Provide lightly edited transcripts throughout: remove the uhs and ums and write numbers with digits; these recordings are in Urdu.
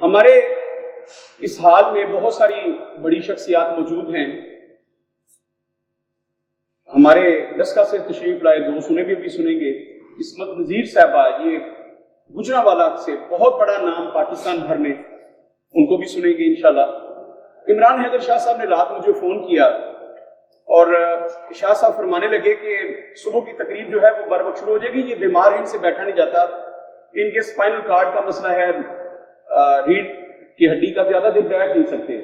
ہمارے اس حال میں بہت ساری بڑی شخصیات موجود ہیں. ہمارے ڈسکا سے تشریف لائے دوست انہیں بھی سنیں گے. عصمت نذیر صاحبہ، یہ گجرانوالہ سے بہت بڑا نام پاکستان بھر میں، ان کو بھی سنیں گے انشاءاللہ. عمران حیدر شاہ صاحب نے رات مجھے فون کیا اور شاہ صاحب فرمانے لگے کہ صبح کی تقریب جو ہے وہ بر وقت شروع ہو جائے گی. یہ بیمار ہیں، ان سے بیٹھا نہیں جاتا، ان کے اسپائنل کارڈ کا مسئلہ ہے، ریڑھ کی ہڈی کا زیادہ دیر بیٹھ نہیں سکتے.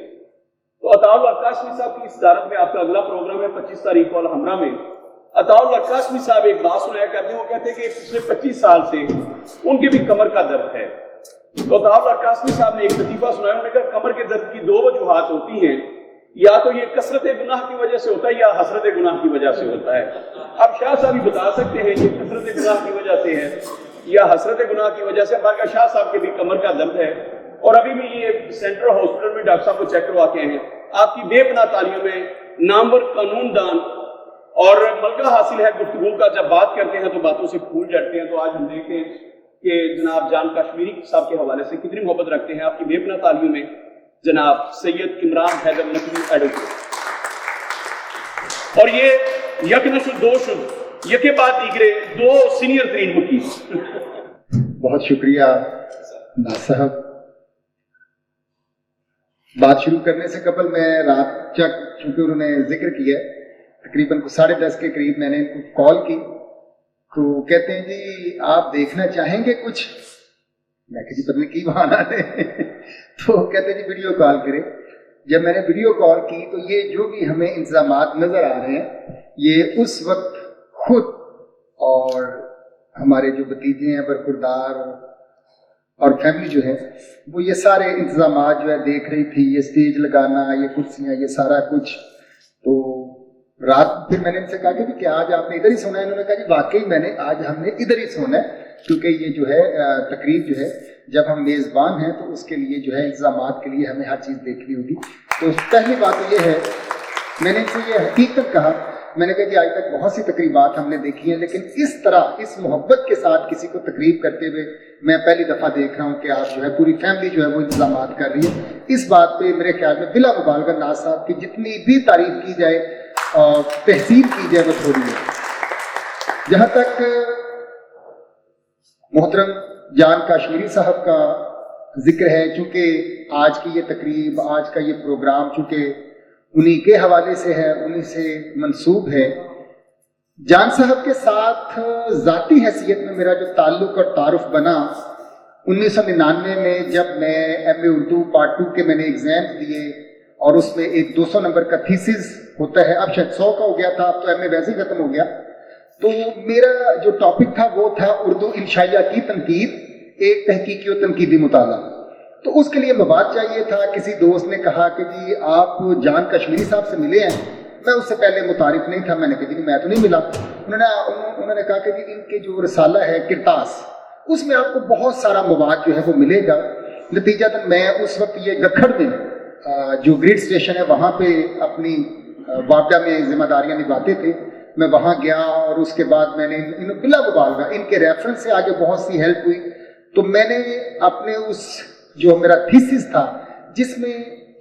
تو عطاء اللہ قاسمی صاحب کی اس صدارت میں آپ کا اگلا پروگرام ہے 25 تاریخ کو الحمرہ میں. عطاء اللہ قاسمی صاحب ایک بات سنایا کرتے ہیں، وہ کہتے ہیں کہ پچھلے 25 سال سے ان کے بھی کمر کا درد ہے. تو عطاء اللہ قاسمی صاحب نے ایک لطیفہ سنایا، انہوں نے کہا کمر کے درد کی 2 وجوہات ہوتی ہیں، یا تو یہ کثرت گناہ کی وجہ سے ہوتا ہے یا حسرت گناہ کی وجہ سے ہوتا ہے. اب شاہ صاحب ہی بتا سکتے ہیں یہ کثرت گناہ کی وجہ سے ہے یا حسرت گناہ کی وجہ سے. باقی شاہ صاحب کے بھی کمر کا درد ہے اور ابھی بھی یہ سینٹرل ہاسپٹل میں ڈاکٹر صاحب کو چیک کروا کے ہیں. آپ کی بے پناہ تعلیم میں نامور قانون دان اور ملکہ حاصل ہے گفتگو کا. جب بات کرتے ہیں تو باتوں سے پھول جاتے ہیں. تو آج ہم دیکھتے ہیں کہ جناب جان کشمیری صاحب کے حوالے سے کتنی محبت رکھتے ہیں. آپ کی بے پناہ تعلیم میں جناب سید عمران حیدر نقوی ایڈوکیٹ، اور یہ یک نشد دو شد یکے بعد دیگرے 2 سینئر ترین وکیل. بہت شکریہ ناز صاحب. بات شروع کرنے سے قبل میں رات چونکہ انہوں نے ذکر کیا تقریباً 10:30 کے قریب میں نے ان کو کال کی تو کہتے ہیں جی آپ دیکھنا چاہیں گے کچھ. میں کہ جی پتہ نہیں کی بہانا ہے. تو کہتے ہیں جی ویڈیو کال کرے. جب میں نے ویڈیو کال کی تو یہ جو بھی ہمیں انتظامات نظر آ رہے ہیں یہ اس وقت خود اور ہمارے جو بھتیجے ہیں برخوردار اور فیملی جو ہے وہ یہ سارے انتظامات جو ہے دیکھ رہی تھی. یہ اسٹیج لگانا، یہ کرسیاں، یہ سارا کچھ. تو رات پھر میں نے ان سے کہا کہ کیا آج آپ نے ادھر ہی سونا ہے؟ انہوں نے کہا جی واقعی آج ہم نے ادھر ہی سونا ہے کیونکہ یہ جو ہے تقریب جو ہے جب ہم میزبان ہیں تو اس کے لیے جو ہے انتظامات کے لیے ہمیں ہر چیز دیکھنی ہوگی. تو پہلی بات تو یہ ہے، میں نے ان سے یہ حقیقت کہا، میں نے کہا کہ آج تک بہت سی تقریبات ہم نے دیکھی ہیں لیکن اس طرح اس محبت کے ساتھ کسی کو تقریب کرتے ہوئے میں پہلی دفعہ دیکھ رہا ہوں کہ آپ جو ہے پوری فیملی جو ہے وہ انتظامات کر رہی ہے. اس بات پہ میرے خیال میں بلا مبالغہ ناز صاحب کی جتنی بھی تعریف کی جائے اور تحسین کی جائے وہ تھوڑی ہے. جہاں تک محترم جان کاشمیری صاحب کا ذکر ہے، چونکہ آج کی یہ تقریب، آج کا یہ پروگرام چونکہ انہی کے حوالے سے ہے، انہی سے منسوب ہے. جان صاحب کے ساتھ ذاتی حیثیت میں میرا جو تعلق اور تعارف بنا 1999 میں جب میں ایم اے اردو پارٹ 2 کے میں نے ایگزام دیے اور اس میں ایک 200 نمبر کا تھیسس ہوتا ہے، اب شاید 100 کا ہو گیا تھا، اب تو ایم اے ویسے ہی ختم ہو گیا. تو میرا جو ٹاپک تھا وہ تھا اردو انشائیہ کی تنقید، ایک تحقیقی و تنقیدی مطالعہ. تو اس کے لیے مواد چاہیے تھا. کسی دوست نے کہا کہ جی آپ جان کشمیری صاحب سے ملے ہیں؟ میں اس سے پہلے متعارف نہیں تھا. میں نے کہا جی میں تو نہیں ملا. انہوں نے کہا کہ جی ان کے جو رسالہ ہے کرتاس، اس میں آپ کو بہت سارا مواد جو ہے وہ ملے گا. نتیجہ میں اس وقت یہ گکھڑ میں جو گریڈ اسٹیشن ہے وہاں پہ اپنی وابڈہ میں ذمہ داریاں نبھاتے تھے. میں وہاں گیا اور اس کے بعد میں نے بلا مبالغہ ان کے ریفرنس سے آگے بہت سی ہیلپ ہوئی. تو میں نے اپنے اس جو میرا تھیسس تھا جس میں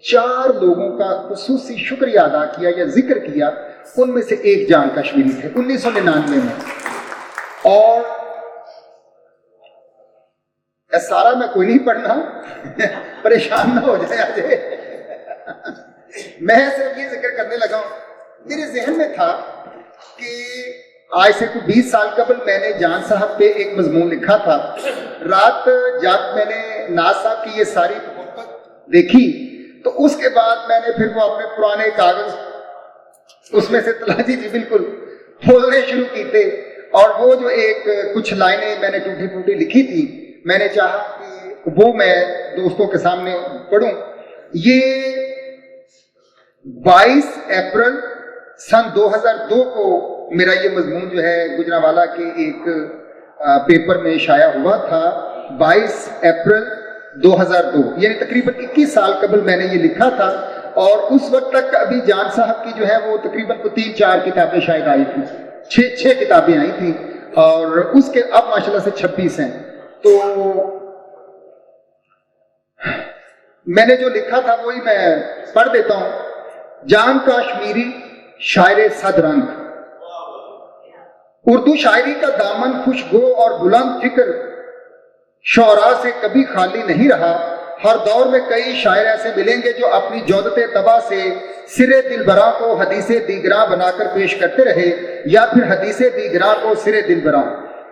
4 لوگوں کا خصوصی شکریہ ادا کیا یا ذکر کیا، ان میں سے ایک جان کشمیری تھے 1999 میں. اور سارا میں کوئی نہیں پڑھنا، پریشان نہ ہو جائے. میں صرف یہ ذکر کرنے لگا ہوں، میرے ذہن میں تھا کہ آج سے کوئی 20 سال قبل میں نے جان صاحب پہ ایک مضمون لکھا تھا. رات جب میں نے ناز صاحب کی یہ ساری محبت دیکھی تو اس کے بعد میں نے پھر وہ اپنے پرانے کاغذ اس میں سے تلاشی جی بالکل کھولنے شروع کی تھے. اور وہ جو ایک کچھ لائنیں میں نے ٹوٹی پھوٹی لکھی تھی، میں نے چاہا کہ وہ میں دوستوں کے سامنے پڑھوں. یہ 22 اپریل سن 2002 کو میرا یہ مضمون جو ہے گجرانوالہ کے ایک پیپر میں شائع ہوا تھا. 22 اپریل 2002، یعنی تقریباً 21 سال قبل میں نے یہ لکھا تھا. اور اس وقت تک ابھی جان صاحب کی جو ہے وہ تقریباً 3-4 کتابیں شاید آئی تھیں، 6 کتابیں آئی تھیں اور اس کے اب ماشاءاللہ سے 26 ہیں. تو میں نے جو لکھا تھا وہی میں پڑھ دیتا ہوں. جان کاشمیری شاعر صد رنگ. اردو شاعری کا دامن خوشگو اور بلند فکر شعراء سے کبھی خالی نہیں رہا. ہر دور میں کئی شاعر ایسے ملیں گے جو اپنی جودت طبع سے سر دلبراں کو حدیث دیگراں بنا کر پیش کرتے رہے یا پھر حدیث دیگراں کو سر دلبراں.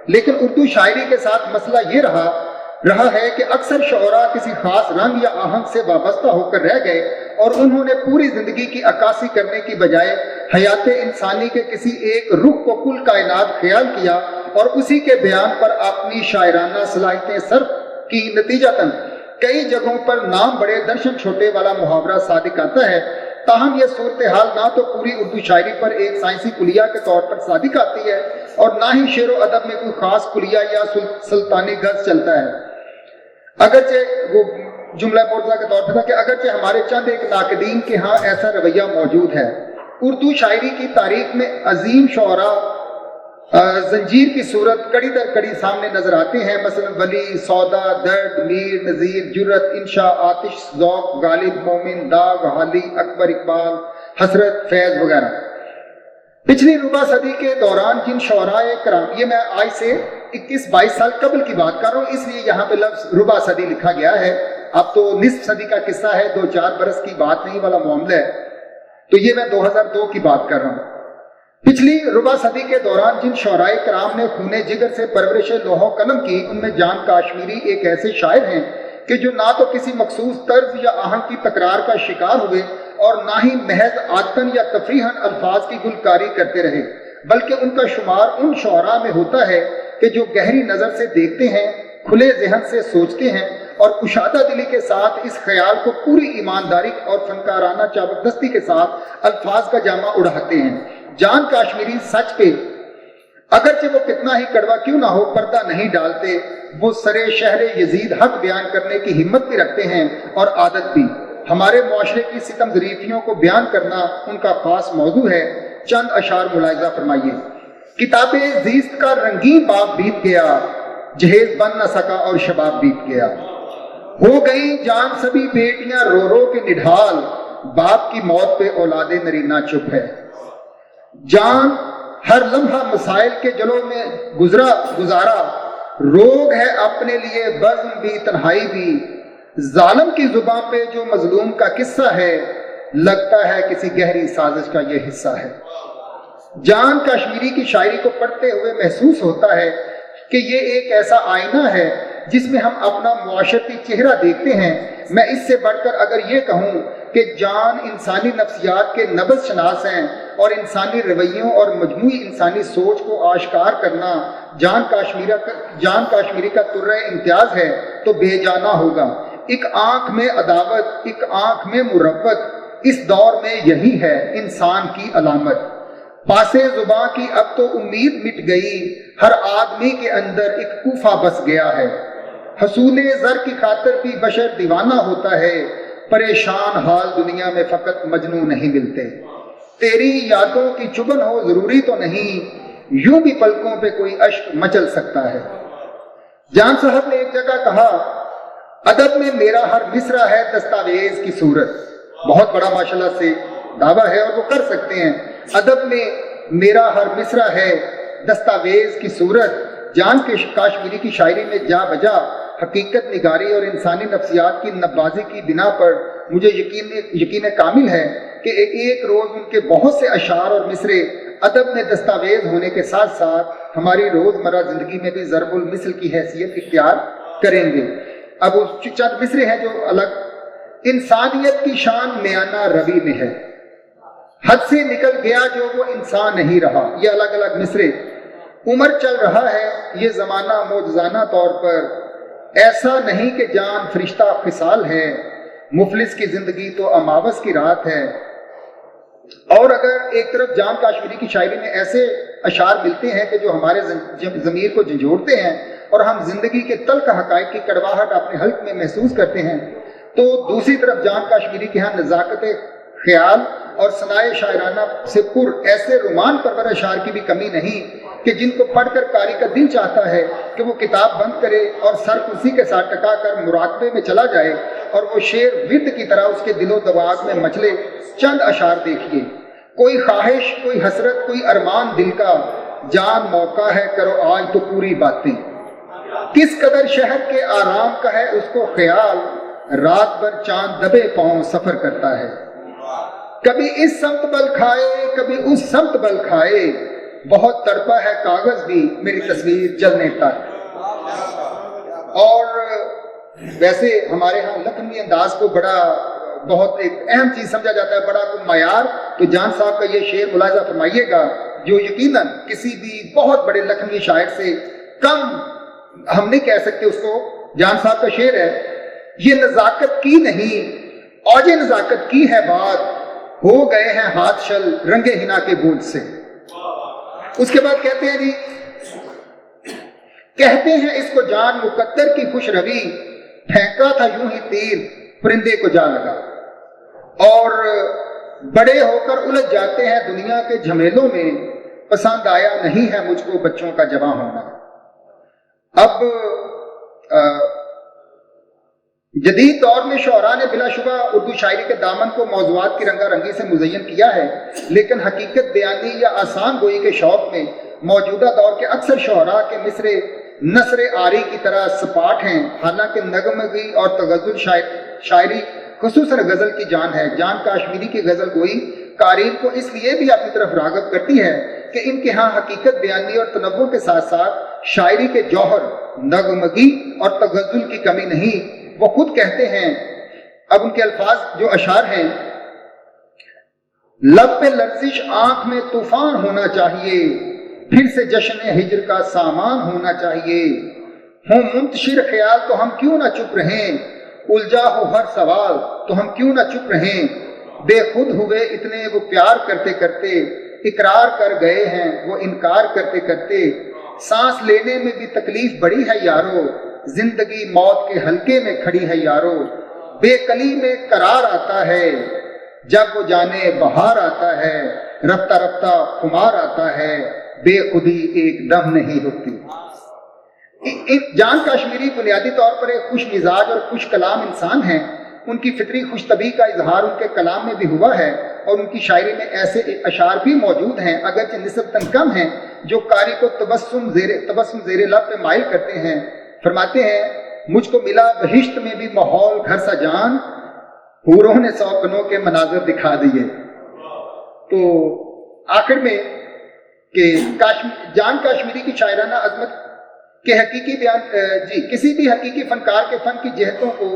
لیکن اردو شاعری کے ساتھ مسئلہ یہ رہا ہے کہ اکثر شعراء کسی خاص رنگ یا آہنگ سے وابستہ ہو کر رہ گئے اور انہوں نے پوری زندگی کی عکاسی کرنے کی بجائے حیات انسانی کے کسی ایک رخ کو کل کائنات خیال کیا اور اسی کے بیان پر اپنی شاعرانہ صلاحیتیں صرف کی. نتیجتاً کئی جگہوں پر نام بڑے درشن چھوٹے والا محاورہ صادق آتا ہے. تاہم یہ صورتحال نہ تو پوری اردو شاعری پر ایک سائنسی کلیہ کے طور پر صادق آتی ہے اور نہ ہی شعر و ادب میں کوئی خاص کلیہ یا سلطانی غرض چلتا ہے. اگرچہ وہ جملہ مرزا کے طور پر تھا کہ اگرچہ ہمارے چند ایک ناقدین کے ہاں ایسا رویہ موجود ہے. اردو شاعری کی تاریخ میں عظیم شعراء زنجیر کی صورت کڑی در کڑی سامنے نظر آتے ہیں. مثلا ولی، سودا، درد، میر، نذیر، جرت، انشاء، آتش، ذوق، غالب، مومن، داغ، حالی، اکبر، اقبال، حسرت، فیض وغیرہ. پچھلی ربع صدی کے دوران جن شعراء کرام، یہ میں آج سے 21-22 سال قبل کی بات کر رہا ہوں، اس لیے یہاں پہ لفظ ربع صدی لکھا گیا ہے. اب تو نصف صدی کا قصہ ہے، 2-4 برس کی بات نہیں والا معاملہ ہے. تو یہ میں 2002 کی بات کر رہا ہوں. پچھلی ربع صدی کے دوران جن شعراء کرام نے خون جگر سے پرورش لوح و قلم کی، ان میں جان کاشمیری ایک ایسے شاعر ہیں کہ جو نہ تو کسی مخصوص طرز یا آہنگ کی تکرار کا شکار ہوئے اور نہ ہی محض عادتاً یا تفریحاً الفاظ کی گلکاری کرتے رہے، بلکہ ان کا شمار ان شعراء میں ہوتا ہے کہ جو گہری نظر سے دیکھتے ہیں، کھلے ذہن سے سوچتے ہیں اور کشادہ دلی کے ساتھ اس خیال کو پوری ایمانداری اور فنکارانہ چابکدستی کے ساتھ الفاظ کا جامہ اڑاتے ہیں. جان کاشمیری سچ پہ اگرچہ وہ کتنا ہی کڑوا کیوں نہ ہو پردہ نہیں ڈالتے. وہ سرے شہر یزید حق بیان کرنے کی ہمت بھی رکھتے ہیں اور عادت بھی. ہمارے معاشرے کی ستم ظریفیوں کو بیان کرنا ان کا خاص موضوع ہے. چند اشعار ملاحظہ فرمائیے. کتاب زیست کا رنگین باب بیت گیا، جہیز بن نہ سکا اور شباب بیت گیا. ہو گئی جان سبھی بیٹیاں رو رو کے نڈھال، باپ کی موت پہ اولاد نرینہ چپ ہے. جان ہر لمحہ مسائل کے جلوں میں گزارا، روگ ہے اپنے لیے بزم بھی تنہائی بھی. ظالم کی زبان پہ جو مظلوم کا قصہ ہے، لگتا ہے کسی گہری سازش کا یہ حصہ ہے. جان کاشمیری کی شاعری کو پڑھتے ہوئے محسوس ہوتا ہے کہ یہ ایک ایسا آئینہ ہے جس میں ہم اپنا معاشرتی چہرہ دیکھتے ہیں. میں اس سے بڑھ کر اگر یہ کہوں کہ جان انسانی نفسیات کے نبض شناس ہیں اور انسانی رویوں اور مجموعی انسانی سوچ کو آشکار کرنا جان کاشمیری کا طرہ امتیاز ہے تو بے جانا ہوگا. ایک آنکھ میں عداوت، ایک آنکھ میں مروت، اس دور میں یہی ہے انسان کی علامت. پاسے زباں کی اب تو امید مٹ گئی، ہر آدمی کے اندر ایک کوفہ بس گیا ہے. حصول زر کی خاطر بھی بشر دیوانہ ہوتا ہے، پریشان حال دنیا میں فقط مجنون نہیں ملتے. تیری یادوں کی چبن ہو ضروری تو نہیں، یوں بھی پلکوں پہ کوئی اشک مچل سکتا ہے. جان صاحب نے ایک جگہ کہا، ادب میں میرا ہر مصرع ہے دستاویز کی صورت. بہت بڑا ماشاءاللہ سے دعویٰ ہے اور وہ کر سکتے ہیں. ادب میں میرا ہر مصرع ہے دستاویز کی صورت. جان کاشمیری کی شاعری میں جا بجا حقیقت نگاری اور انسانی نفسیات کی نبازی کی بنا پر مجھے یقین کامل ہے کہ ایک روز ان کے بہت سے اشعار اور مصرے ادب میں دستاویز ہونے کے ساتھ ساتھ ہماری روزمرہ زندگی میں بھی ضرب المثل کی حیثیت اختیار کریں گے. اب چند مصرے ہیں جو الگ. انسانیت کی شان میانہ روی میں ہے، حد سے نکل گیا جو وہ انسان نہیں رہا. یہ الگ الگ مصرے. عمر چل رہا ہے یہ زمانہ معجزانہ طور پر، ایسا نہیں کہ جان فرشتہ خصال ہے، مفلس کی زندگی تو اماوس کی رات ہے. اور اگر ایک طرف جان کاشمیری کی شاعری میں ایسے اشعار ملتے ہیں کہ جو ہمارے ضمیر کو جھنجھوڑتے ہیں اور ہم زندگی کے تلخ حقائق کی کڑواہٹ اپنے حلق میں محسوس کرتے ہیں، تو دوسری طرف جان کاشمیری کے ہاں نزاکت خیال اور ثنائے شاعرانہ سے پر ایسے رومان پرور اشعار کی بھی کمی نہیں کہ جن کو پڑھ کر قاری کا دل چاہتا ہے کہ وہ کتاب بند کرے اور سر کرسی کے ساتھ ٹکا کر مراقبے میں چلا جائے اور وہ شیر ورد کی طرح اس کے دل و دماغ میں مچلے۔ چند اشعار دیکھیے: کوئی خواہش، کوئی حسرت، کوئی ارمان دل کا، جان موقع ہے کرو آج تو پوری باتیں۔ کس قدر شہر کے آرام کا ہے اس کو خیال، رات بھر چاند دبے پاؤں سفر کرتا ہے۔ کبھی اس سمت بل کھائے، کبھی اس سمت بل کھائے، بہت تڑپا ہے کاغذ بھی میری تصویر جلنے تک۔ اور ویسے ہمارے ہاں لکھنوی انداز کو بہت ایک اہم چیز سمجھا جاتا ہے، بڑا کوئی معیار۔ تو جان صاحب کا یہ شعر ملاحظہ فرمائیے گا، جو یقیناً کسی بھی بہت بڑے لکھنوی شاعر سے کم ہم نہیں کہہ سکتے اس کو۔ جان صاحب کا شعر ہے: یہ نزاکت کی نہیں، اوج نزاکت کی ہے بات، ہو گئے ہیں ہاتھ شل رنگے ہنا کے بوجھ سے۔ اس کے بعد کہتے ہیں جی، کہتے ہیں اس کو جان مقدر کی خوش روی، پھینکا تھا یوں ہی تیر پرندے کو جا لگا۔ اور بڑے ہو کر الجھ جاتے ہیں دنیا کے جھمیلوں میں، پسند آیا نہیں ہے مجھ کو بچوں کا جوان ہونا۔ اب جدید دور میں شعراء نے بلا شبہ اردو شاعری کے دامن کو موضوعات کی رنگا رنگی سے مزین کیا ہے، لیکن حقیقت بیانی یا آسان گوئی کے شوق میں موجودہ دور کے اکثر شعراء کے مصرے نثر آری کی طرح سپاٹ ہیں، حالانکہ نغمگی اور تغزل شاعری خصوصاً غزل کی جان ہے۔ جان کاشمیری کی غزل گوئی قارئین کو اس لیے بھی اپنی طرف راغب کرتی ہے کہ ان کے ہاں حقیقت بیانی اور تنوع کے ساتھ ساتھ شاعری کے جوہر، نغمگی اور تغزل کی کمی نہیں۔ وہ خود کہتے ہیں، اب ان کے الفاظ جو اشعار ہیں: لب پہ لرزش، آنکھ میں طوفان ہونا چاہیے، پھر سے جشن ہجر کا سامان ہونا چاہیے، ہوں منتشر خیال تو ہم کیوں نہ چپ رہیں، الجھا ہو ہر سوال تو ہم کیوں نہ چپ رہیں، بے خود ہوئے اتنے وہ پیار کرتے کرتے، اقرار کر گئے ہیں وہ انکار کرتے کرتے، سانس لینے میں بھی تکلیف بڑی ہے یارو، زندگی موت کے حلقے میں کھڑی ہے یارو، بے کلی میں قرار آتا ہے جب وہ جانے بہار آتا ہے، رفتہ رفتہ خمار آتا ہے، بے خودی ایک دم نہیں رکتی۔ جان کاشمیری بنیادی طور پر ایک خوش مزاج اور خوش کلام انسان ہیں۔ ان کی فطری خوش طبعی کا اظہار ان کے کلام میں بھی ہوا ہے، اور ان کی شاعری میں ایسے اشعار بھی موجود ہیں اگرچہ نسبتاً کم ہیں، جو قاری کو تبسم زیر لب پہ مائل کرتے ہیں۔ فرماتے ہیں: مجھ کو ملا بہشت میں بھی ماحول گھر سا جان، حوروں نے سوکنوں کے مناظر دکھا دیے۔ تو آخر میں کہ جان کاشمیری کی شاعرانہ عظمت کے حقیقی بیان کسی بھی حقیقی فنکار کے فن کی جہتوں کو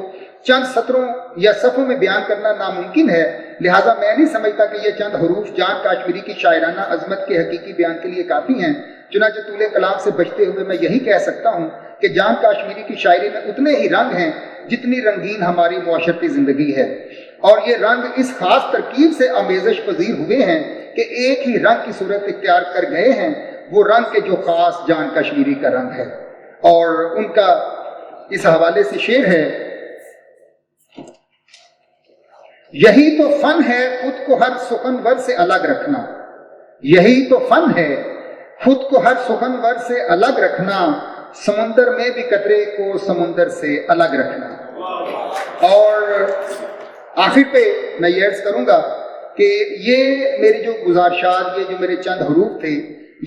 چند سطروں یا صفوں میں بیان کرنا ناممکن ہے، لہٰذا میں نہیں سمجھتا کہ یہ چند حروف جان کاشمیری کی شاعرانہ عظمت کے حقیقی بیان کے لیے کافی ہیں۔ چنانچہ طول کلام سے بچتے ہوئے میں یہی کہہ سکتا ہوں کہ جان کاشمیری کی شاعری میں اتنے ہی رنگ ہیں جتنی رنگین ہماری معاشرتی زندگی ہے، اور یہ رنگ اس خاص ترکیب سے آمیزش پذیر ہوئے ہیں کہ ایک ہی رنگ کی صورت اختیار کر گئے ہیں، وہ رنگ کے جو خاص جان کاشمیری کا رنگ ہے۔ اور ان کا اس حوالے سے شعر ہے: یہی تو فن ہے خود کو ہر سخنور سے الگ رکھنا، یہی تو فن ہے خود کو ہر سخنور سے الگ رکھنا، سمندر میں بھی قطرے کو سمندر سے الگ رکھنا۔ اور آخر پہ میں یہ عرض کروں گا کہ یہ میری جو گزارشات، یہ جو میرے چند حروف تھے،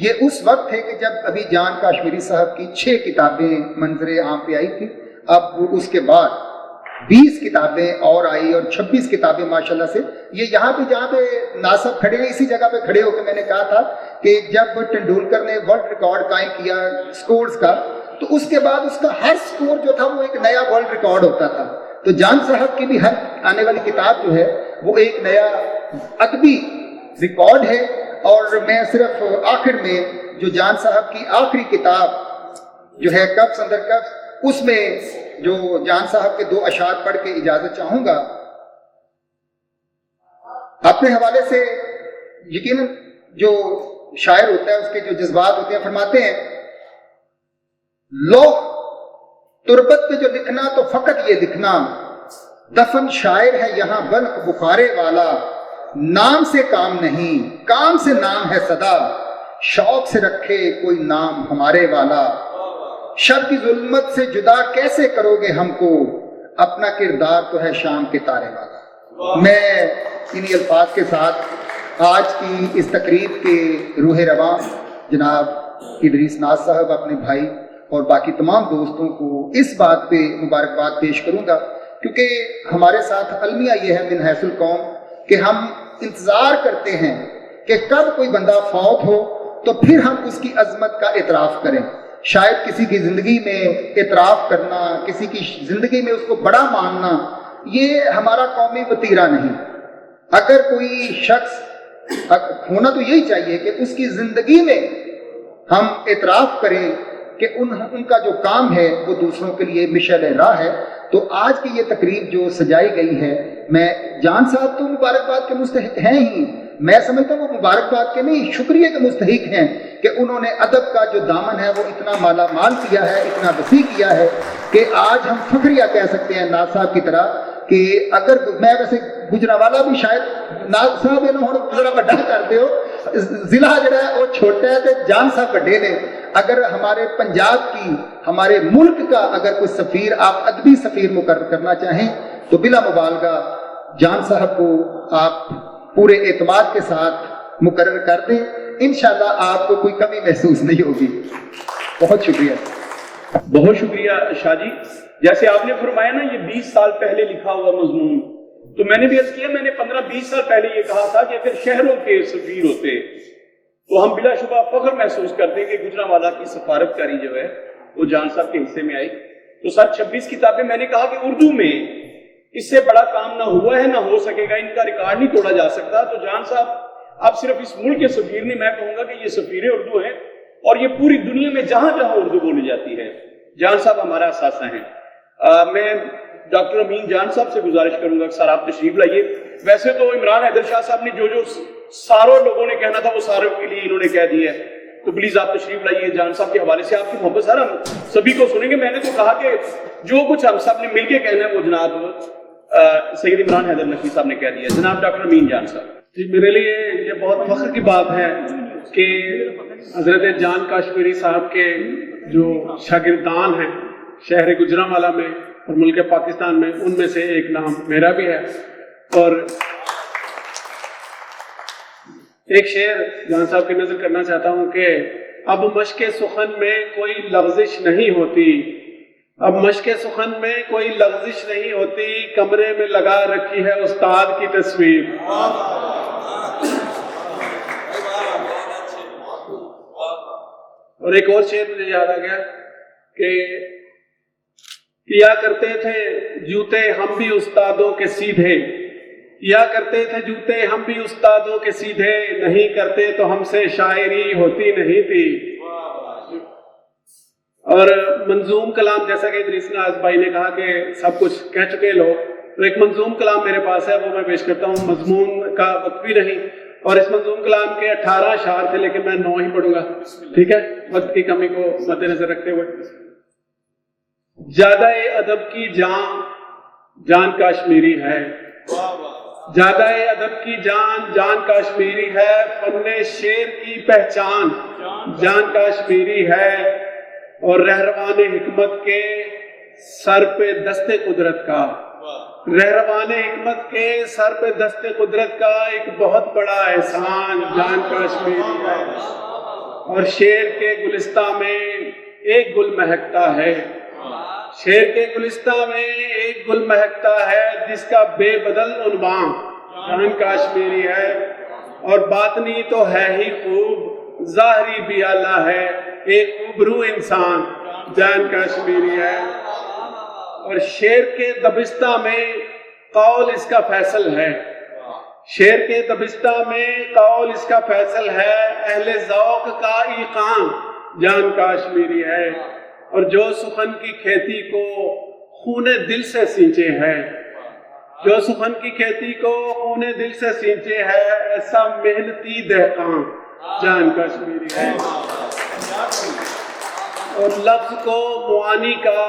یہ اس وقت تھے کہ جب ابھی جان کاشمیری صاحب کی 6 کتابیں منظر عام پہ آئی تھی۔ اب اس کے بعد 20 کتابیں اور آئی اور 26 کتابیں ماشاءاللہ سے۔ یہ یہاں پہ جہاں پہ ناصب کھڑے ہیں، اسی جگہ پہ کھڑے ہو کے میں نے کہا تھا کہ جب ٹنڈولکر نے ورلڈ ریکارڈ قائم کیا سکورز کا، تو اس کے بعد اس کا ہر سکور جو تھا وہ ایک نیا ورلڈ ریکارڈ ہوتا تھا۔ تو جان صاحب کی بھی ہر آنے والی کتاب جو ہے وہ ایک نیا ادبی ریکارڈ ہے۔ اور میں صرف آخر میں جو جان صاحب کی آخری کتاب جو ہے قفس اندر قفس، اس میں جو جان صاحب کے 2 اشعار پڑھ کے اجازت چاہوں گا۔ اپنے حوالے سے یقیناً جو شاعر ہوتا ہے اس کے جو جذبات ہوتے ہیں، فرماتے ہیں: لو تربت پہ جو لکھنا تو فقط یہ دکھنا، دفن شاعر ہے یہاں بلخ بخارے والا، نام سے کام نہیں کام سے نام ہے صدا، شوق سے رکھے کوئی نام ہمارے والا، شب کی ظلمت سے جدا کیسے کرو گے ہم کو، اپنا کردار تو ہے شام کے تارے والا. میں انہی الفاظ کے ساتھ آج کی اس تقریب کے روح رواں جناب ادریس ناز صاحب اپنے بھائی اور باقی تمام دوستوں کو اس بات پہ مبارکباد پیش کروں گا، کیونکہ ہمارے ساتھ المیہ یہ ہے من حیث القوم کہ ہم انتظار کرتے ہیں کہ کب کوئی بندہ فوت ہو تو پھر ہم اس کی عظمت کا اعتراف کریں. شاید کسی کی زندگی میں اعتراف کرنا، کسی کی زندگی میں اس کو بڑا ماننا، یہ ہمارا قومی وتیرہ نہیں. اگر کوئی شخص ہونا تو یہی چاہیے کہ اس کی زندگی میں ہم اعتراف کریں کہ ان کا جو کام ہے وہ دوسروں کے لیے مشعل راہ ہے. تو آج کی یہ تقریب جو سجائی گئی ہے، میں جان صاحب تو مبارکباد کے مستحق ہیں ہی، میں سمجھتا ہوں وہ مبارکباد کے نہیں شکریہ کے مستحق ہیں کہ انہوں نے ادب کا جو دامن ہے وہ اتنا مالا مال کیا ہے، اتنا وسیع کیا ہے کہ آج ہم فخریہ کہہ سکتے ہیں ناز صاحب کی طرح کہ اگر میں ویسے گجرانوالہ بھی شاید ناز صاحب ذرا بڑا کرتے ہو، ضلع جڑا ہے وہ چھوٹا ہے تو جان صاحب بڑے نے. اگر ہمارے پنجاب کی، ہمارے ملک کا اگر کوئی سفیر آپ ادبی سفیر مقرر کرنا چاہیں تو بلا مبالغہ جان صاحب کو آپ پورے اعتماد کے ساتھ مقرر کر دیں. انشاءاللہ آپ کو کوئی کمی محسوس نہیں ہوگی. بہت شکریہ. بہت شکریہ شاہ جی. جیسے آپ نے فرمایا نا یہ 20 سال پہلے لکھا ہوا مضمون، تو میں نے بھی عرض کیا، میں نے 15-20 سال پہلے یہ کہا تھا کہ اگر شہروں کے سفیر ہوتے تو ہم بلا شبہ فخر محسوس کرتے کہ گجرانوالہ کی سفارت کاری جو ہے وہ جان صاحب کے حصے میں آئی. تو سر 26 کتابیں میں نے کہا کہ اردو میں اس سے بڑا کام نہ ہوا ہے نہ ہو سکے گا، ان کا ریکارڈ نہیں توڑا جا سکتا. تو جان صاحب آپ صرف اس ملک کے سفیر نہیں، میں کہوں گا کہ یہ سفیر اردو ہیں اور یہ پوری دنیا میں جہاں جہاں اردو بولی جاتی ہے جان صاحب ہمارا اثاثہ ہیں. میں ڈاکٹر امین جان صاحب سے گزارش کروں گا کہ سر آپ تشریف لائیے. ویسے تو عمران حیدر شاہ صاحب نے جو ساروں لوگوں نے کہنا تھا وہ ساروں کے لیے انہوں نے کہہ دیا ہے، تو پلیز آپ تشریف لائیے. جان صاحب کے حوالے سے آپ کی محبت سر ہم سبھی کو سنیں گے. میں نے تو کہا کہ جو کچھ ہم سب نے مل کے کہنا ہے وہ جناب سید عمران حیدر نقوی صاحب نے کہہ دیا. جناب ڈاکٹر امین جان صاحب. جی، میرے لیے یہ بہت فخر کی بات ہے کہ حضرت جان کاشمیری صاحب کے جو شاگردان ہیں شہر گجرانوالہ میں اور ملک پاکستان میں، ان میں سے ایک نام میرا بھی ہے. اور ایک شعر جان صاحب کی نظر کرنا چاہتا ہوں کہ اب مشق سخن میں کوئی لغزش نہیں ہوتی، اب مشق سخن میں کوئی لغزش نہیں ہوتی، کمرے میں لگا رکھی ہے استاد کی تصویر. اور ایک اور شعر مجھے یاد آ گیا کہ کیا کرتے تھے جوتے ہم بھی استادوں کے سیدھے، کیا کرتے تھے جوتے ہم بھی استادوں کے سیدھے، نہیں کرتے تو ہم سے شاعری ہوتی نہیں تھی. اور منظوم کلام، جیسا کہ ادریس ناز بھائی نے کہا کہ سب کچھ کہہ چکے لوگ، تو ایک منظوم کلام میرے پاس ہے، وہ میں پیش کرتا ہوں. مضمون کا وقت بھی نہیں اور اس منظوم کلام کے 18 اشعار تھے، لیکن میں 9 ہی پڑھوں گا، ٹھیک ہے، وقت کی کمی کو مد نظر رکھتے ہوئے. زیادہ ادب کی جان کاشمیری ہے، زیادہ ادب کی جان کاشمیری ہے، فن شعر کی پہچان جان کاشمیری ہے، اور رہروان حکمت کے سر پہ دست قدرت کا، رہروان حکمت کے سر پہ دست قدرت کا ایک بہت بڑا احسان جان کاشمیری ہے. اور شعر کے گلستہ میں ایک گل مہکتا ہے، شعر کے گلستہ میں ایک گل مہکتا ہے، جس کا بے بدل عنوان جان کاشمیری ہے. اور باطنی تو ہے ہی خوب، ظاہری بھی اعلیٰ ہے، ایک خوبرو انسان جان کاشمیری ہے. اور شعر کے دبستہ میں قول اس کا فیصل ہے، شعر کے دبستہ میں قول اس کا فیصل ہے، اہل ذوق کا ایقان جان کاشمیری ہے. اور جو سخن کی کھیتی کو خون دل سے سینچے ہے، جو سخن کی کھیتی کو خون دل سے سینچے ہے، ایسا محنتی دہقان جان کاشمیری ہے. اور لفظ کو معانی کا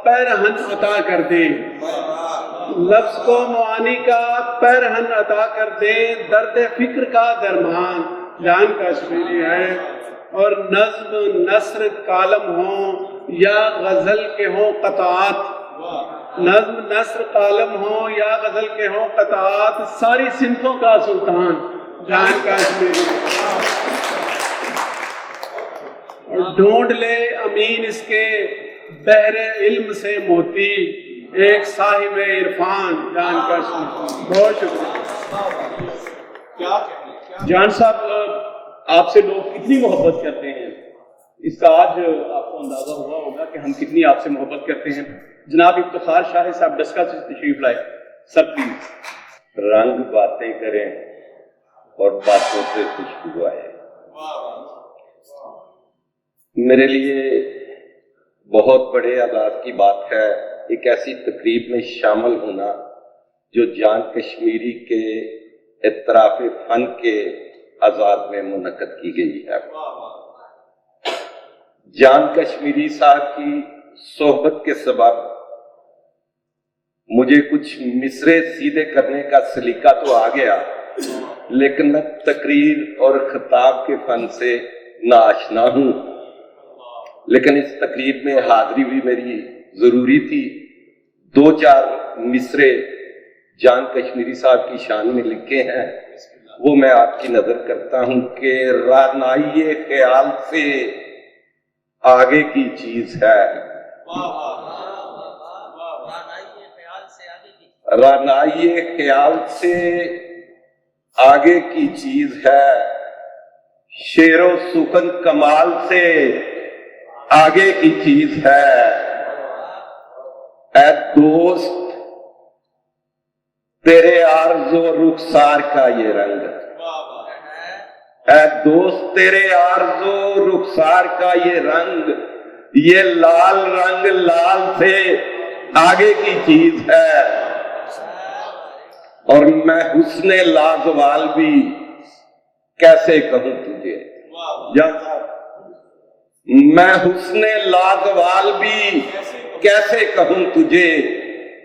پیرہن عطا کر دے، لفظ کو معانی کا پیرہن عطا کر دے، درد فکر کا درمان جان کاشمیری ہے. اور نظم نثر کالم ہوں یا غزل کے ہوں قطعات، نظم نثر کالم ہو یا غزل کے ہوں قطعات، ساری صنفوں کا سلطان جان کشمیری، اور ڈھونڈ لے امین اس کے بحر علم سے موتی، ایک صاحب عرفان جان کشمیری۔ بہت شکریہ جان صاحب، آپ سے لوگ کتنی محبت کرتے ہیں، اس کا آج آپ کو اندازہ ہوا ہوگا کہ ہم کتنی آپ سے محبت کرتے ہیں۔ جناب افتخار شاہ صاحب ڈسکا سے تشریف لائے، سر پلیز۔ رنگ باتیں کریں اور باتوں سے خوشبو آئے۔ میرے لیے بہت بڑے اعزاز کی بات ہے ایک ایسی تقریب میں شامل ہونا جو جان کشمیری کے اعتراف فن کے آزاد میں منعقد کی گئی ہے۔ جان کشمیری صاحب کی صحبت کے سبب مجھے کچھ مصرے سیدھے کرنے کا سلیقہ تو آ گیا، لیکن میں تقریر اور خطاب کے فن سے ناآشنا ہوں، لیکن اس تقریب میں حاضری بھی میری ضروری تھی۔ 2-4 مصرے جان کشمیری صاحب کی شان میں لکھے ہیں، وہ میں آپ کی نظر کرتا ہوں کہ رعنائی خیال سے آگے کی چیز ہے، رعنائی خیال سے آگے کی چیز ہے، شعر و سخن کمال سے آگے کی چیز ہے۔ اے دوست تیرے عارض و رخسار کا یہ رنگ، اے دوست تیرے عارض و رخسار کا یہ رنگ، یہ لال رنگ لال سے آگے کی چیز ہے۔ اور میں حسن لازوال بھی کیسے کہوں تجھے، میں حسن لازوال بھی کیسے کہوں تجھے،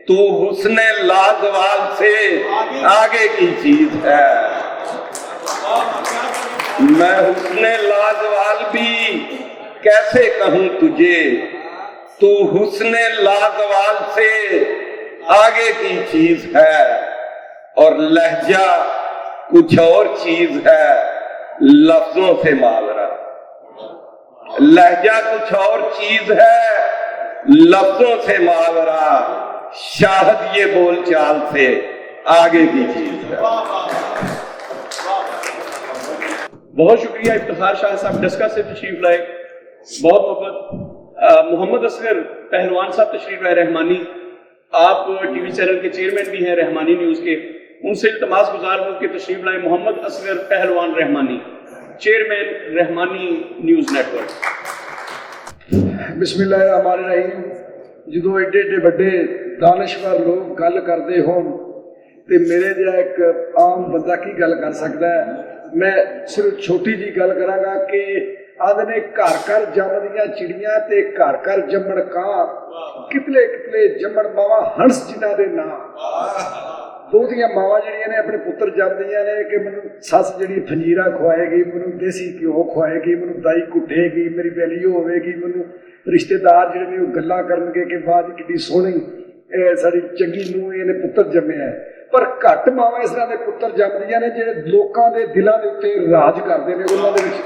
تو حسن لازوال سے آگے کی چیز ہے۔ میں حسن لازوال بھی کیسے کہوں تجھے، تو حسن لازوال سے آگے کی چیز ہے۔ اور لہجہ کچھ اور چیز ہے لفظوں سے ماورا، لہجہ کچھ اور چیز ہے لفظوں سے ماورا، شاہد یہ بول چال سے آگے کی چیز ہے۔ بہت شکریہ افتخار شاہ صاحب ڈسکا سے تشریف لائے، بہت محبت۔ محمد اصغر پہلوان صاحب تشریف لائے رحمانی، آپ ٹی وی چینل کے چیئرمین بھی ہیں رحمانی نیوز کے، ان سے التماس گزار ہوں کہ تشریف لائیں محمد اصغر پہلوان رحمانی، چیئرمین رحمانی نیوز نیٹ ورک۔ بسم اللہ الرحمن الرحیم۔ جدو ایڈے ایڈے بڑے دانشور لوگ گل کرتے ہون تے میرے جہاں ایک عام بندہ کی گل کر سکتا ہے، میں صرف چھوٹی جی گل کراں گا کہ آدھے نے گھر گھر جمدیاں چڑیاں تے گھر گھر جمن کاں، کتلے کتلے جمن ماواں ہنس جنہاں دے نام۔ بہتیاں ماواں جڑیاں نے اپنے پتر جمدیاں نے کہ مینوں سس جڑی پھنجیرا کھوائے گی، مینوں دیسی گھیو کھوائے گی، مینوں دائی کٹے گی، میری ویلیو ہوے گی، مینوں رشتے دار جڑے نے گلاں کرن گے کہ واہ جی کڈی سونی ساری چنگی نوح نے پتر جمیا ہے۔ پر گھٹ ماواں اس طرح دے پتر جمدیاں نے جڑے لوکاں دے دلاں دے اوتے راج کردے نے، انہاں دے وچ۔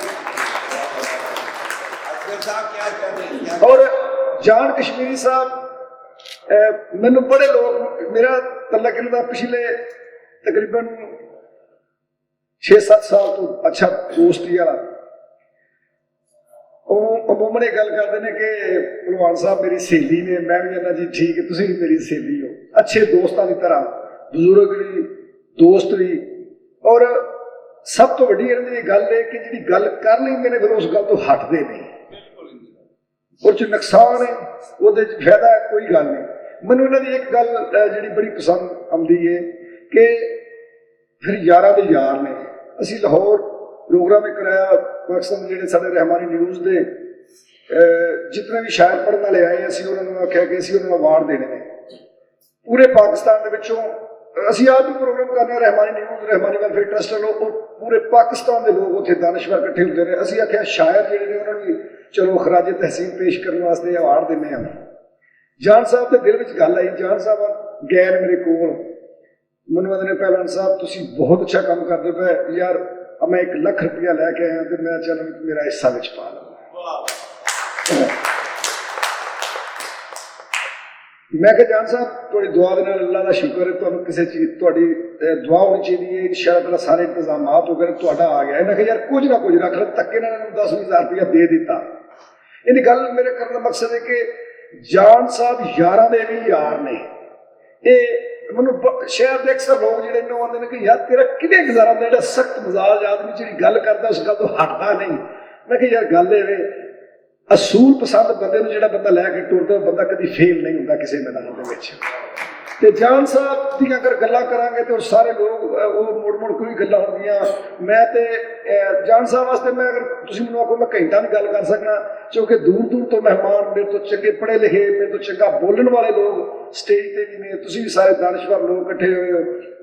اور جان کشمیری صاحب مینوں بڑے لوگ، میرا تعلق انہاں دا پچھلے تقریباً 6-7 سال تو اچھا دوستی والا، عموماً یہ گل کرتے ہیں کہ پہلوان صاحب میری سہیلی نے، میں بھی کہنا جی ٹھیک ہے تسی بھی میری سہیلی ہو، اچھے دوستاں کی طرح، بزرگ بھی دوست بھی۔ اور سب تو وڈی انہاں دی گل ہے کہ جی گل کر لیں نے پھر اس گل تو ہٹتے نہیں، اور جو نقصان ہے وہ فائدہ ہے کوئی گل نہیں۔ مینوں انہاں دی ایک گل جڑی بڑی پسند آتی ہے کہ پھر یاراں دے یار نے، اسی لاہور پروگرام کرایا، پاکستان جڑے سارے رحمانی نیوز دے جتنے بھی شاعر پڑھنے والے آئے اسی انہوں نے آخیا کہ اسی انہوں نے اوارڈ دینے نے پورے پاکستان دے وچوں۔ اسی آپ بھی پروگرام کرنے رحمانی نیوز، رحمانی ویلفیئر ٹرسٹ والوں، پورے پاکستان دے لوگ اتنے دانشور کٹھے ہوتے ہیں، اسی آخیا شاعر جڑے نے انہوں نے چلو خراج تحسین پیش کرنے واسطے اوارڈ دینے ہیں۔ ਜਾਨ ਸਾਹਿਬ ਦੇ ਦਿਲ ਵਿੱਚ ਗੱਲ ਆਈ। ਜਾਨ ਸਾਹਿਬ ਗਏ ਨੇ ਮੇਰੇ ਕੋਲ, ਮੈਨੂੰ ਕਹਿੰਦੇ ਨੇ ਪਹਿਲਵਾਨ ਸਾਹਿਬ ਤੁਸੀਂ ਬਹੁਤ ਅੱਛਾ ਕੰਮ ਕਰਦੇ ਪਏ ਯਾਰ, ਮੈਂ 1 ਲੱਖ ਰੁਪਇਆ ਲੈ ਕੇ ਆਇਆ ਤੇ ਮੈਂ ਚਾਹੁੰਦਾ ਵੀ ਮੇਰਾ ਹਿੱਸਾ ਵਿੱਚ ਪਾ ਲਓ। ਮੈਂ ਕਿਹਾ ਜਾਨ ਸਾਹਿਬ ਤੁਹਾਡੀ ਦੁਆ ਦੇ ਨਾਲ ਅੱਲਾ ਦਾ ਸ਼ੁਕਰ ਹੈ, ਤੁਹਾਨੂੰ ਕਿਸੇ ਚੀਜ਼ ਤੁਹਾਡੀ ਦੁਆ ਹੋਣੀ ਚਾਹੀਦੀ ਹੈ, ਇਨਸ਼ਾਅੱਲਾ ਸਾਰੇ ਇੰਤਜ਼ਾਮਾਤ ਹੋ ਗਏ, ਤੁਹਾਡਾ ਆ ਗਿਆ। ਇਹਨਾਂ ਕਿਹਾ ਯਾਰ ਕੁਝ ਨਾ ਕੁਝ ਰੱਖ ਲੈ, ਧੱਕੇ ਨਾਲ ਇਹਨੂੰ 10-20 ਹਜ਼ਾਰ ਰੁਪਇਆ ਦੇ ਦਿੱਤਾ। ਇਹਦੀ ਗੱਲ ਮੇਰੇ ਕਰਨ ਦਾ ਮਕਸਦ ਹੈ ਕਿ ਜਾਨ ਸਾਹਿਬ ਯਾਰਾਂ ਦੇ ਵੀ ਯਾਰ ਨੇ। ਇਹ ਮੈਨੂੰ ਸ਼ਹਿਰ ਦੇ ਅਕਸਰ ਲੋਕ ਜਿਹੜੇ ਇਹਨੂੰ ਆਉਂਦੇ ਨੇ ਕਿ ਯਾਰ ਤੇਰਾ ਕਿਵੇਂ ਗੁਜ਼ਾਰਾ ਹੁੰਦਾ, ਜਿਹੜਾ ਸਖਤ ਮਿਜ਼ਾਜ ਆਦਮੀ ਜਿਹੜੀ ਗੱਲ ਕਰਦਾ ਉਸ ਗੱਲ ਤੋਂ ਹਟਦਾ ਨਹੀਂ। ਮੈਂ ਕਿਹਾ ਯਾਰ ਗੱਲ ਇਹ ਅਸੂਲ ਪਸੰਦ ਬੰਦੇ ਨੂੰ ਜਿਹੜਾ ਬੰਦਾ ਲੈ ਕੇ ਟੁਰਦਾ ਬੰਦਾ ਕਦੀ ਫੇਲ ਨਹੀਂ ਹੁੰਦਾ ਕਿਸੇ ਮੈਦਾਨ ਦੇ ਵਿੱਚ। ਤੇ ਜਾਨ ਸਾਹਿਬ ਦੀਆਂ ਅਗਰ ਗੱਲਾਂ ਕਰਾਂਗੇ ਤੇ ਉਹ ਸਾਰੇ ਲੋਕ ਉਹ ਮੁੜ ਕੋਈ ਗੱਲਾਂ ਹੁੰਦੀਆਂ। ਮੈਂ ਤੇ ਜਾਨ ਸਾਹਿਬ ਵਾਸਤੇ ਮੈਂ ਅਗਰ ਤੁਸੀਂ ਮੈਨੂੰ ਆਖੋ ਮੈਂ ਘੰਟਾ ਵੀ ਗੱਲ ਕਰ ਸਕਣਾ, ਕਿਉਂਕਿ ਦੂਰ ਤੋਂ ਮਹਿਮਾਨ ਮੇਰੇ ਤੋਂ ਚੰਗੇ ਪੜ੍ਹੇ ਲਿਖੇ, ਮੇਰੇ ਤੋਂ ਚੰਗਾ ਬੋਲਣ ਵਾਲੇ ਲੋਕ ਸਟੇਜ ਤੇ ਵੀ ਨੇ, ਤੁਸੀਂ ਵੀ ਸਾਰੇ ਦਾਨਸ਼ਵਰ ਲੋਕ ਇਕੱਠੇ ਹੋਏ ਹੋ।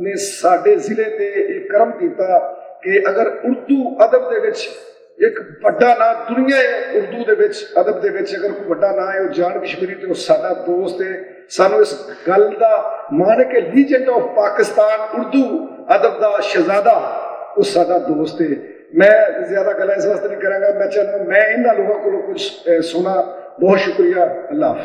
ਨੇ ਸਾਡੇ ਜ਼ਿਲ੍ਹੇ ਤੇ ਇਹ ਕਰਮ ਕੀਤਾ ਕਿ ਅਗਰ ਉਰਦੂ ਅਦਬ ਦੇ ਵਿੱਚ ਇੱਕ ਵੱਡਾ ਨਾਂ ਦੁਨੀਆ ਹੈ, ਉਰਦੂ ਦੇ ਵਿੱਚ ਅਦਬ ਦੇ ਵਿੱਚ ਅਗਰ ਕੋਈ ਵੱਡਾ ਨਾਂ ਹੈ ਉਹ ਜਾਨ ਕਸ਼ਮੀਰੀ ਤੇ ਉਹ ਸਾਡਾ ਦੋਸਤ ਹੈ। ਸਾਨੂੰ ਇਸ ਗੱਲ ਦਾ ਮਾਣ ਹੈ ਕਿ ਲੀਜੈਂਡ ਆਫ ਪਾਕਿਸਤਾਨ ਉਰਦੂ ਅਦਬ ਦਾ ਸ਼ਹਿਜ਼ਾਦਾ ਉਹ ਸਾਡਾ ਦੋਸਤ ਹੈ। ਮੈਂ ਜ਼ਿਆਦਾ ਗੱਲਾਂ ਇਸ ਵਾਸਤੇ ਨਹੀਂ ਕਰਾਂਗਾ, ਮੈਂ ਚਾਹੁੰਦਾ ਮੈਂ ਇਹਨਾਂ ਲੋਕਾਂ ਕੋਲੋਂ ਕੁਝ ਸੁਣਾ। ਬਹੁਤ ਸ਼ੁਕਰੀਆ, ਅੱਲਾਹ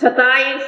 27